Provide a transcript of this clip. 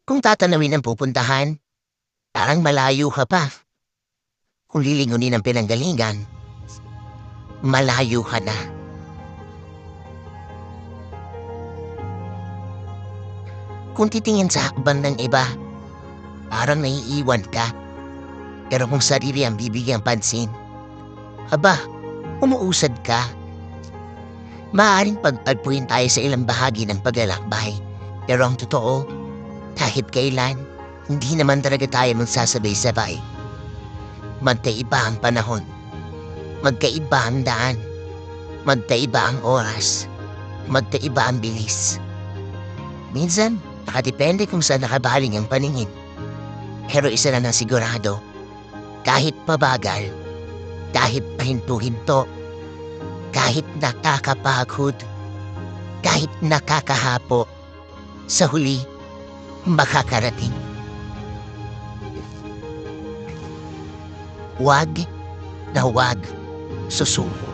Kung tatanawin ang pupuntahan, parang malayo ka pa. Kung lilingunin ang pinanggalingan, malayo ka na. Kung titingin sa hakbang ng iba, parang naiiwan ka. Pero kung sarili ang bibigyang pansin, aba, umuusad ka. Maaaring pagpagpuin tayo sa ilang bahagi ng paglalakbay. Pero ang totoo, kahit kailan, hindi naman talaga tayo magsasabay-sabay. Magkaiba ang panahon. Magkaiba ang daan. Magkaiba ang oras. Magkaiba ang bilis. Minsan, nakadepende kung saan nakabaling ang paningin. Pero isa na ng sigurado, kahit pabagal, kahit pahinto-hinto, kahit nakakapagod, kahit nakakahapo, sa huli, makakarating. Huwag na huwag susuko.